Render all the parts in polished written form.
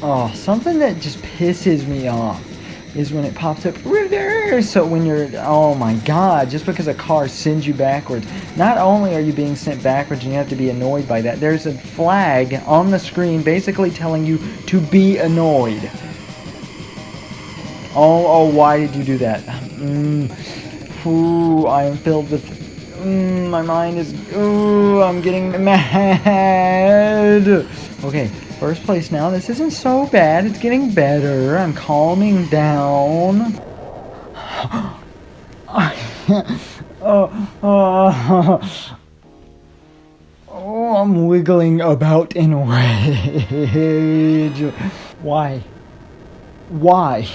Oh, something that just pisses me off is when it pops up reverse. So when you're, oh my god, just because a car sends you backwards, not only are you being sent backwards and you have to be annoyed by that, there's a flag on the screen basically telling you to be annoyed. Oh, why did you do that? Ooh, I am filled with, my mind is, ooh, I'm getting mad. Okay, first place now. This isn't so bad. It's getting better. I'm calming down. Oh, I'm wiggling about in rage. Why? Why?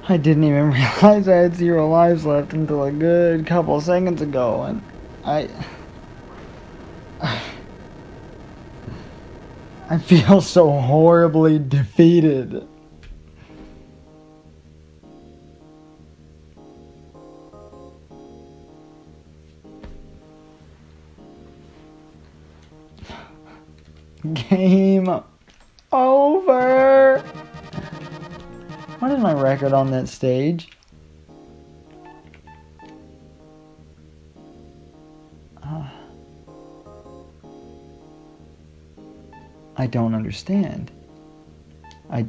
I didn't even realize I had 0 lives left until a good couple seconds ago, and I feel so horribly defeated. Game over. What is my record on that stage? I don't understand. I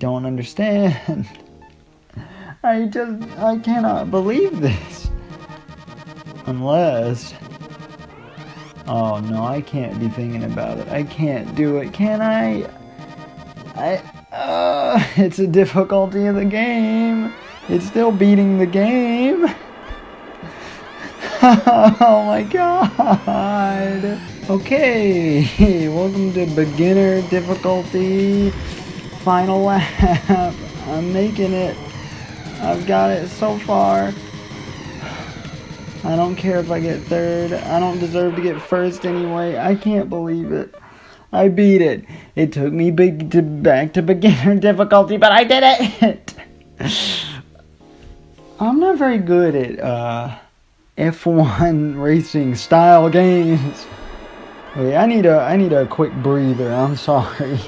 cannot believe this. Unless... Oh no, I can't be thinking about it. I can't do it, can I? It's a difficulty of the game. It's still beating the game. Oh my god. Okay, welcome to beginner difficulty. Final lap. I'm making it. I've got it so far. I don't care if I get third. I don't deserve to get first anyway. I can't believe it. I beat it. It took me back to beginner difficulty, but I did it. I'm not very good at F1 racing style games. Okay, I need a quick breather. I'm sorry.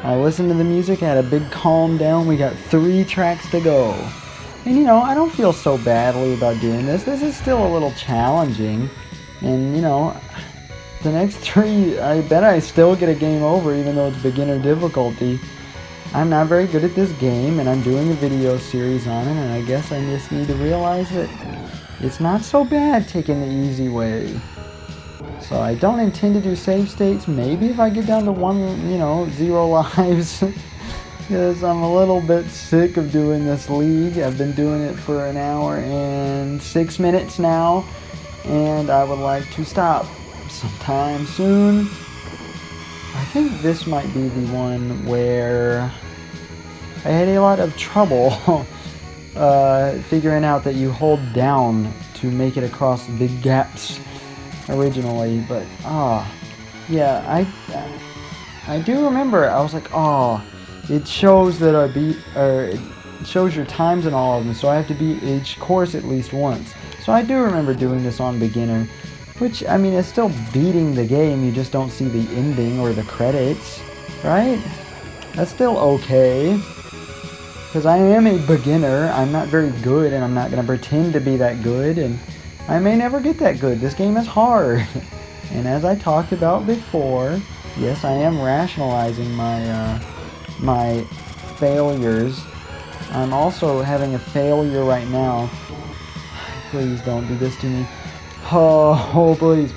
I listened to the music, I had a big calm down. We got 3 tracks to go. And you know, I don't feel so badly about doing this. This is still a little challenging. And you know, the next 3, I bet I still get a game over even though it's beginner difficulty. I'm not very good at this game and I'm doing a video series on it, and I guess I just need to realize that it's not so bad taking the easy way. So I don't intend to do save states. Maybe if I get down to 0 lives. Because I'm a little bit sick of doing this league. I've been doing it for 1 hour and 6 minutes now, and I would like to stop sometime soon. I think this might be the one where I had a lot of trouble figuring out that you hold down to make it across big gaps originally, but yeah, I do remember. I was like, it shows that I beat, or it shows your times in all of them, so I have to beat each course at least once. So I do remember doing this on beginner, which, I mean, it's still beating the game, you just don't see the ending or the credits, right? That's still okay, because I am a beginner. I'm not very good, and I'm not going to pretend to be that good, and I may never get that good. This game is hard. And as I talked about before, yes, I am rationalizing my failures. I'm also having a failure right now. Please don't do this to me. Oh please.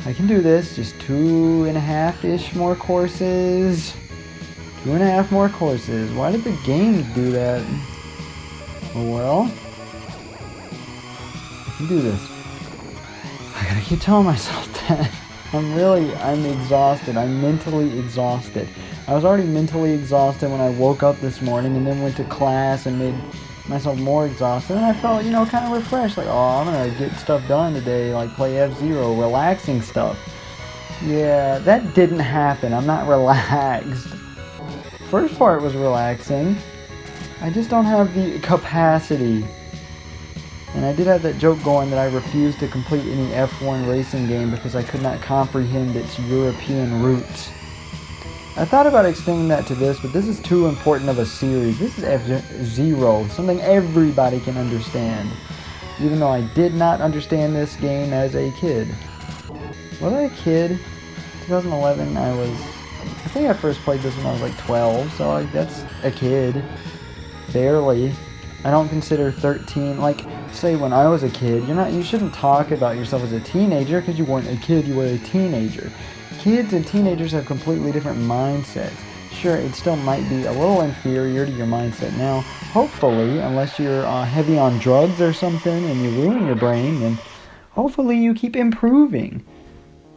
I can do this. Just 2.5-ish more courses. 2.5 more courses. Why did the game do that? Oh well. I can do this. I gotta keep telling myself that. I'm exhausted. I'm mentally exhausted. I was already mentally exhausted when I woke up this morning and then went to class and made myself more exhausted. And I felt, kind of refreshed. Like, I'm gonna get stuff done today, like play F-Zero, relaxing stuff. Yeah, that didn't happen. I'm not relaxed. First part was relaxing. I just don't have the capacity And I did have that joke going that I refused to complete any F1 racing game because I could not comprehend its European roots. I thought about extending that to this, but this is too important of a series. This is F-Zero, something everybody can understand. Even though I did not understand this game as a kid. Was I a kid? 2011, I think I first played this when I was like 12, so that's a kid. Barely. I don't consider 13, like, say when I was a kid, you shouldn't talk about yourself as a teenager because you weren't a kid, you were a teenager. Kids and teenagers have completely different mindsets. Sure, it still might be a little inferior to your mindset now. Hopefully, unless you're heavy on drugs or something and you ruin your brain, then hopefully you keep improving.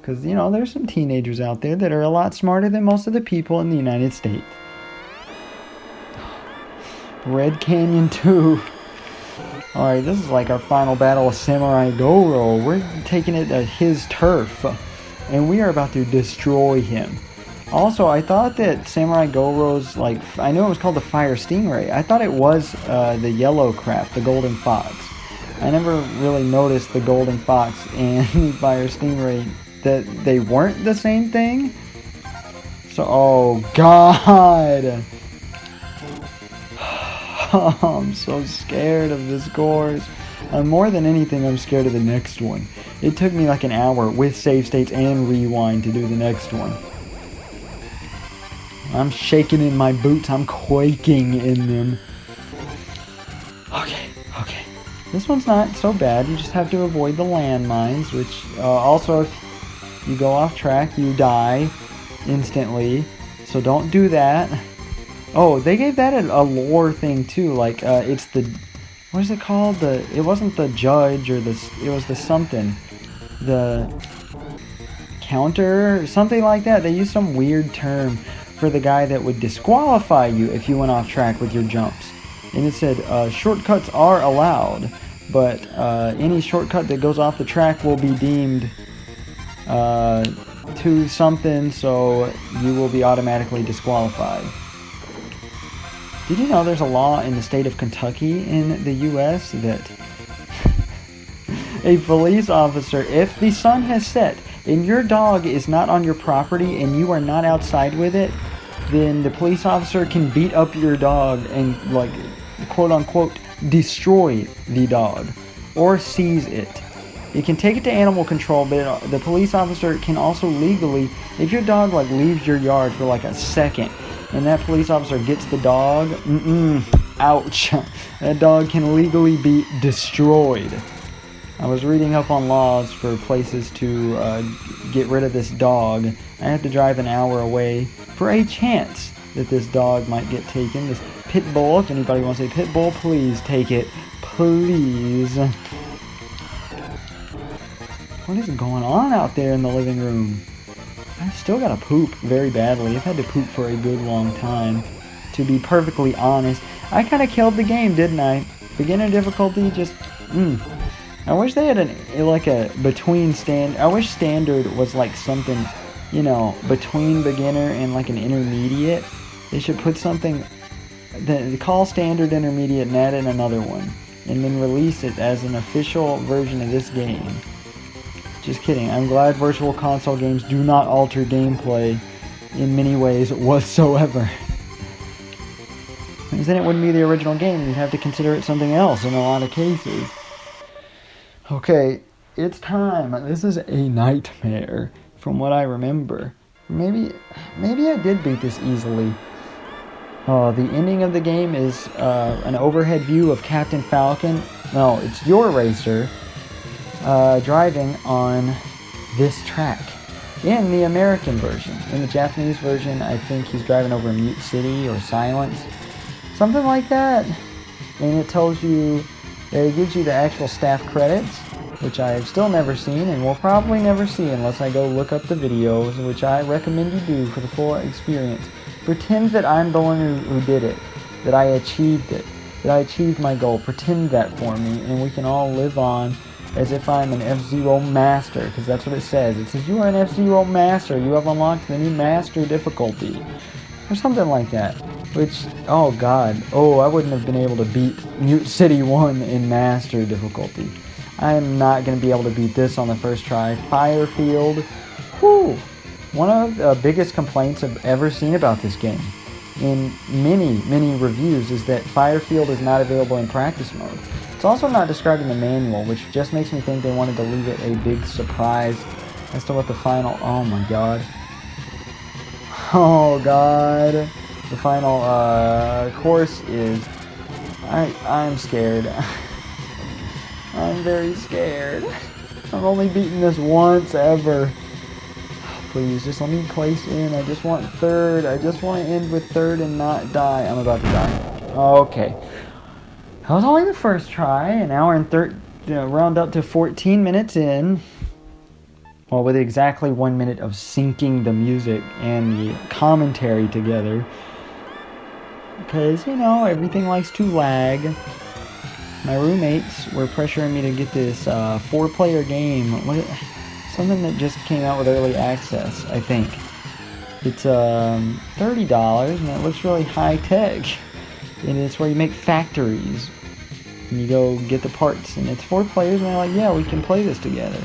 Because, there's some teenagers out there that are a lot smarter than most of the people in the United States. Red Canyon 2. Alright, this is like our final battle with Samurai Goro. We're taking it at his turf. And we are about to destroy him. Also, I thought that Samurai Goro's, I knew it was called the Fire Stingray. I thought it was the yellow crap, the Golden Fox. I never really noticed the Golden Fox and the Fire Stingray, that they weren't the same thing. So, oh God! I'm so scared of this course. More than anything, I'm scared of the next one. It took me like an hour with save states and rewind to do the next one. I'm shaking in my boots. I'm quaking in them. Okay. This one's not so bad. You just have to avoid the landmines, which also if you go off track, you die instantly. So don't do that. Oh, they gave that a lore thing too. Like, it's the... What is it called? It wasn't the judge or it was the something. The counter or something like that. They used some weird term for the guy that would disqualify you if you went off track with your jumps. And it said, shortcuts are allowed, but any shortcut that goes off the track will be deemed to something, so you will be automatically disqualified. Did you know there's a law in the state of Kentucky in the U.S. that a police officer, if the sun has set and your dog is not on your property and you are not outside with it, then the police officer can beat up your dog and, like, quote unquote, destroy the dog or seize it. You can take it to animal control, but the police officer can also legally, if your dog like leaves your yard for like a second and that police officer gets the dog, ouch, that dog can legally be destroyed. I was reading up on laws for places to get rid of this dog. I have to drive an hour away for a chance that this dog might get taken. This pit bull, if anybody wants a pit bull, please take it. Please. What is going on out there in the living room? I've still got to poop very badly. I've had to poop for a good long time. To be perfectly honest, I kind of killed the game, didn't I? Beginner difficulty, just, I wish they had a between stand. I wish standard was like something, between beginner and like an intermediate. They should put something, they call standard intermediate and add in another one. And then release it as an official version of this game. Just kidding. I'm glad virtual console games do not alter gameplay in many ways whatsoever. Because then it wouldn't be the original game. You'd have to consider it something else in a lot of cases. Okay, it's time. This is a nightmare from what I remember. Maybe I did beat this easily. The ending of the game is an overhead view of Captain Falcon. No, it's your racer. Driving on this track in the American version. In the Japanese version, I think he's driving over Mute City or Silence, something like that. And it tells you, it gives you the actual staff credits, which I've still never seen and will probably never see unless I go look up the videos, which I recommend you do for the full experience. Pretend that I'm the one who did it, that I achieved it, that I achieved my goal. Pretend that for me, and we can all live on as if I'm an F-Zero Master, because that's what it says. It says, you are an F-Zero Master. You have unlocked the new Master difficulty. Or something like that. Which, oh god, oh, I wouldn't have been able to beat Mute City 1 in Master difficulty. I am not going to be able to beat this on the first try. Firefield, whew, one of the biggest complaints I've ever seen about this game in many reviews is that Firefield is not available in practice mode. It's also not described in the manual, which just makes me think they wanted to leave it a big surprise as to what the final, oh my god. Oh god. The final course is, I'm scared. I'm very scared. I've only beaten this once ever. Please, just let me place in. I just want third. I just want to end with third and not die. I'm about to die. Okay. That was only the first try. An hour and round up to 14 minutes in. Well, with exactly 1 minute of syncing the music and the commentary together. Because, you know, everything likes to lag. My roommates were pressuring me to get this 4-player game. Something that just came out with early access, I think. It's $30 and it looks really high tech. And it's where you make factories. And you go get the parts. And it's 4 players and they're like, yeah, we can play this together.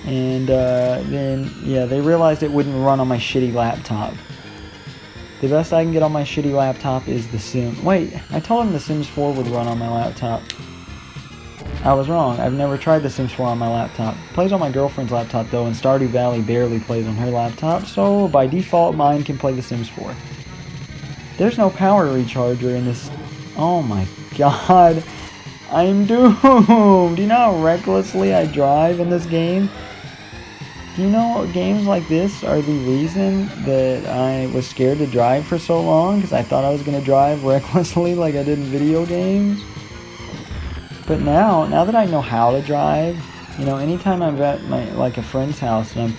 And then, yeah, they realized it wouldn't run on my shitty laptop. The best I can get on my shitty laptop is The Sims. Wait, I told them The Sims 4 would run on my laptop. I was wrong. I've never tried The Sims 4 on my laptop. It plays on my girlfriend's laptop though, and Stardew Valley barely plays on her laptop, so by default mine can play The Sims 4. There's no power recharger in this. Oh my god. I'm doomed. Do you know how recklessly I drive in this game? Do you know games like this are the reason that I was scared to drive for so long? Because I thought I was going to drive recklessly like I did in video games. But now that I know how to drive, you know, anytime I'm at a friend's house and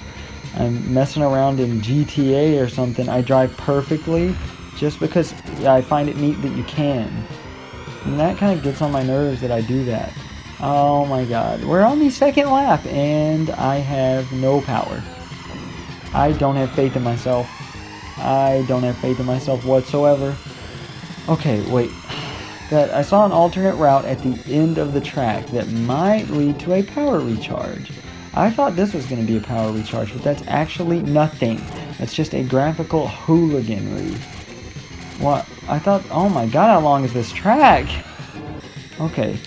I'm messing around in GTA or something, I drive perfectly just because I find it neat that you can. And that kind of gets on my nerves that I do that. Oh my god. We're on the second lap and I have no power. I don't have faith in myself. I don't have faith in myself whatsoever. Okay, wait. I saw an alternate route at the end of the track that might lead to a power recharge. I thought this was going to be a power recharge, but that's actually nothing. That's just a graphical hooliganry. What? I thought, oh my god, how long is this track? Okay.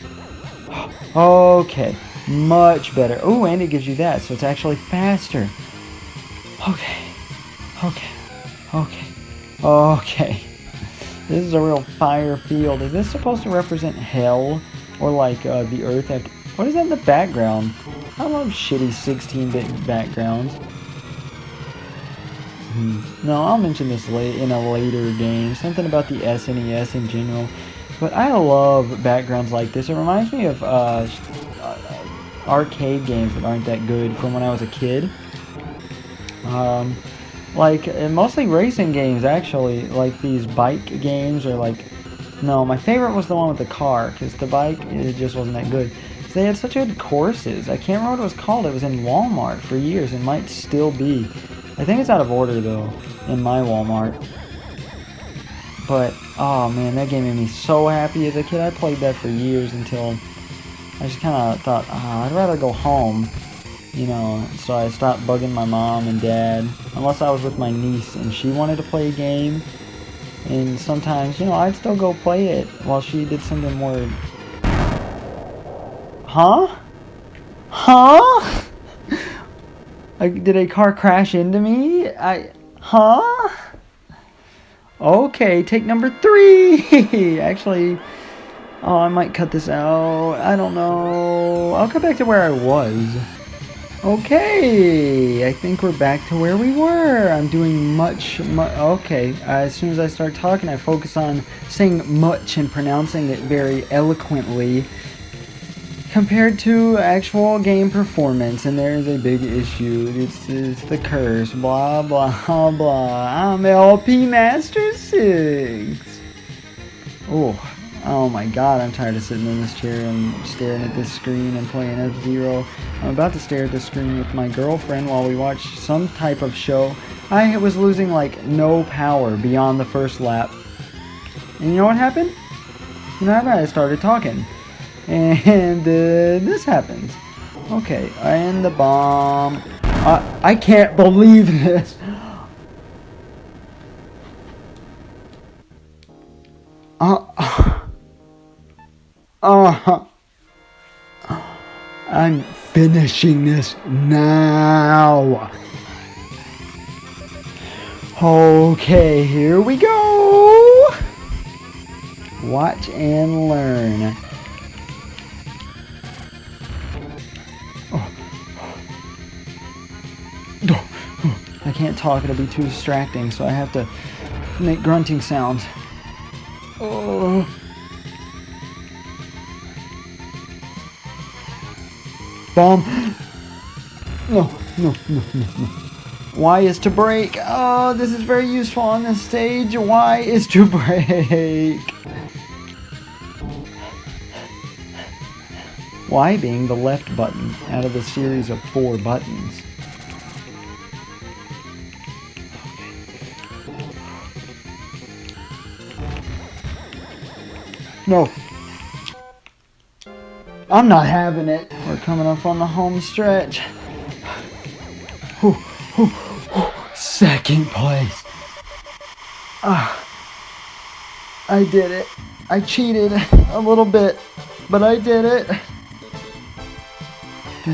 Okay. Much better. Oh, and it gives you that, so it's actually faster. Okay. Okay. Okay. Okay. This is a real fire field. Is this supposed to represent hell? Or like the earth after... What is that in the background? I love shitty 16-bit backgrounds. No, I'll mention this in a later game. Something about the SNES in general. But I love backgrounds like this. It reminds me of arcade games that aren't that good from when I was a kid. Mostly racing games, actually. Like these bike games or like... No, my favorite was the one with the car, because the bike, it just wasn't that good. They had such good courses. I can't remember what it was called. It was in Walmart for years. It might still be. I think it's out of order, though, in my Walmart. But, oh man, that game made me so happy as a kid. I played that for years until I just kind of thought, I'd rather go home. You know, so I stopped bugging my mom and dad, unless I was with my niece and she wanted to play a game. And sometimes, you know, I'd still go play it while she did something more... Huh? Huh? Did a car crash into me? Huh? Okay, take number 3! Actually, I might cut this out. I don't know. I'll go back to where I was. Okay, I think we're back to where we were. I'm doing much, okay, as soon as I start talking, I focus on saying much and pronouncing it very eloquently compared to actual game performance, and there is a big issue. It's the curse, blah, blah, blah. I'm LP Master 6. Oh my god, I'm tired of sitting in this chair and staring at this screen and playing F-Zero. I'm about to stare at the screen with my girlfriend while we watch some type of show. I was losing like no power beyond the first lap. And you know what happened? You know what happened? I started talking. And this happens. Okay, and the bomb. I can't believe this. I'm finishing this now. Okay, here we go. Watch and learn. I can't talk, it'll be too distracting, so I have to make grunting sounds. Oh. Bomb. No. Y is to break. Oh, this is very useful on this stage. Y is to break. Y being the left button out of the series of 4 buttons. No. I'm not having it. We're coming up on the home stretch. Second place. I did it. I cheated a little bit, but I did it. I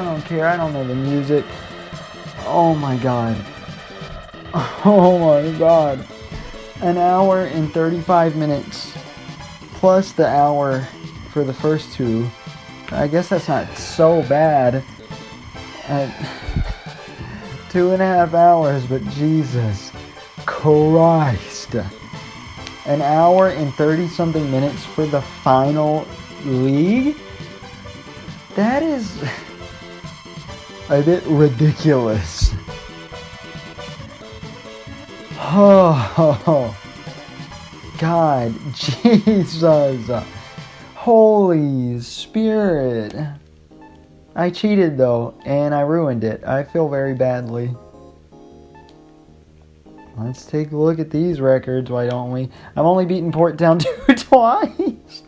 don't care. I don't know the music. Oh my god. Oh my god. An hour and 35 minutes plus the hour for the first 2. I guess that's not so bad. 2.5 hours, but Jesus Christ. An hour and 30 something minutes for the final league? That is a bit ridiculous. Oh, God, Jesus, Holy Spirit. I cheated though, and I ruined it. I feel very badly. Let's take a look at these records, why don't we? I've only beaten Port Town 2 twice.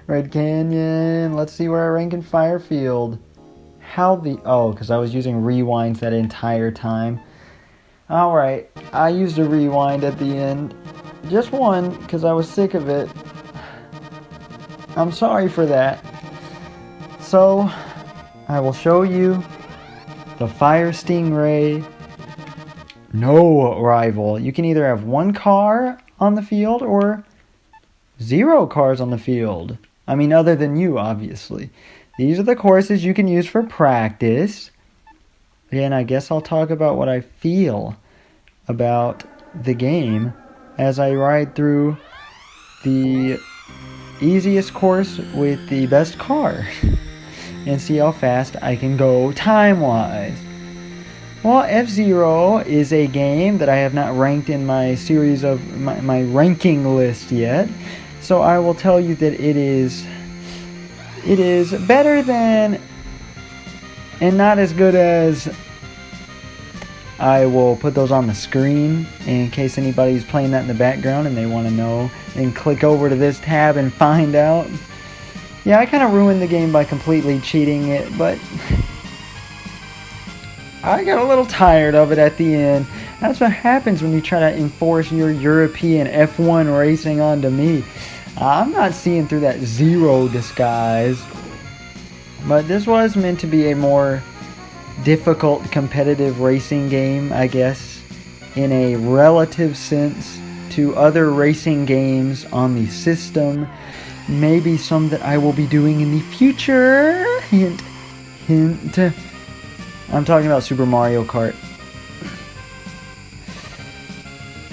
Red Canyon, let's see where I rank in Firefield. Because I was using rewinds that entire time. Alright, I used a rewind at the end. Just one, because I was sick of it. I'm sorry for that. So, I will show you the Fire Stingray. No rival. You can either have 1 car on the field or 0 cars on the field. I mean, other than you, obviously. These are the courses you can use for practice. And I guess I'll talk about what I feel about the game as I ride through the easiest course with the best car and see how fast I can go time-wise. Well, F-Zero is a game that I have not ranked in my series of my ranking list yet, so I will tell you that it is better than and not as good as. I will put those on the screen in case anybody's playing that in the background and they want to know, and click over to this tab and find out. Yeah, I kind of ruined the game by completely cheating it, but I got a little tired of it at the end. That's what happens when you try to enforce your European F1 racing onto me. I'm not seeing through that zero disguise. But this was meant to be a more difficult competitive racing game, I guess, in a relative sense to other racing games on the system. Maybe some that I will be doing in the future. Hint, hint. I'm talking about Super Mario Kart.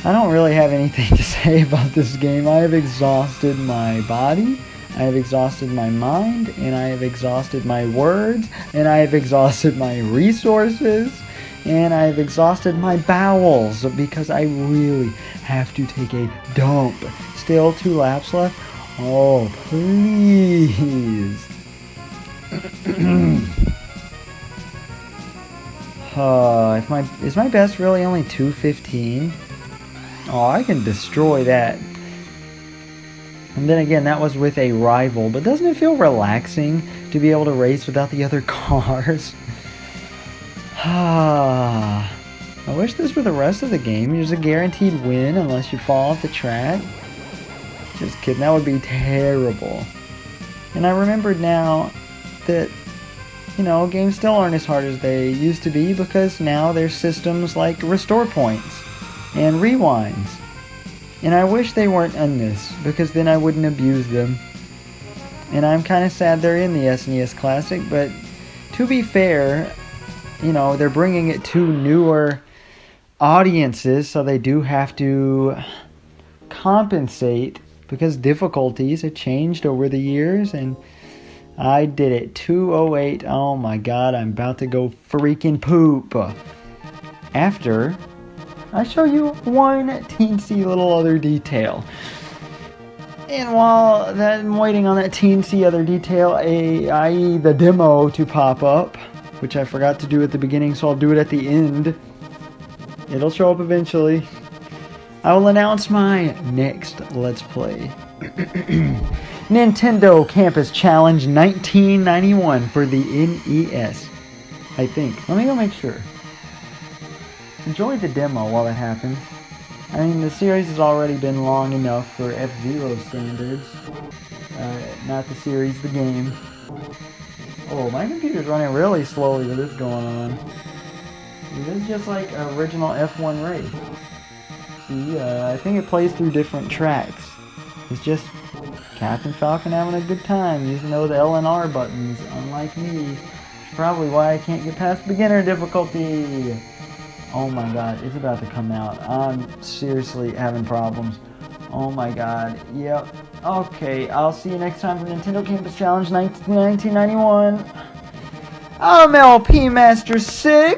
I don't really have anything to say about this game. I have exhausted my body, I have exhausted my mind, and I have exhausted my words, and I have exhausted my resources, and I have exhausted my bowels because I really have to take a dump. Still 2 laps left? Oh, please. Is my best really only 215? Oh, I can destroy that. And then again, that was with a rival, but doesn't it feel relaxing to be able to race without the other cars? I wish this were the rest of the game. There's a guaranteed win unless you fall off the track. Just kidding, that would be terrible. And I remembered now that, games still aren't as hard as they used to be because now there's systems like restore points and rewinds. And I wish they weren't in this because then I wouldn't abuse them. And I'm kind of sad they're in the SNES Classic, but to be fair, they're bringing it to newer audiences, so they do have to compensate because difficulties have changed over the years. And I did it 208. Oh my god, I'm about to go freaking poop. After I show you one teensy little other detail. And while I'm waiting on that teensy other detail, i.e. the demo to pop up, which I forgot to do at the beginning, so I'll do it at the end. It'll show up eventually. I will announce my next Let's Play. Nintendo Campus Challenge 1991 for the NES. I think. Let me go make sure. Enjoy the demo while it happens. I mean, the series has already been long enough for F-Zero standards. Not the series, the game. Oh, my computer's running really slowly with this going on. This is just like original F1 race. See, I think it plays through different tracks. It's just Captain Falcon having a good time using those L and R buttons, unlike me. It's probably why I can't get past beginner difficulty. Oh my god, it's about to come out. I'm seriously having problems. Oh my god, yep. Okay, I'll see you next time for Nintendo Campus Challenge 1991. I'm LP Master 6.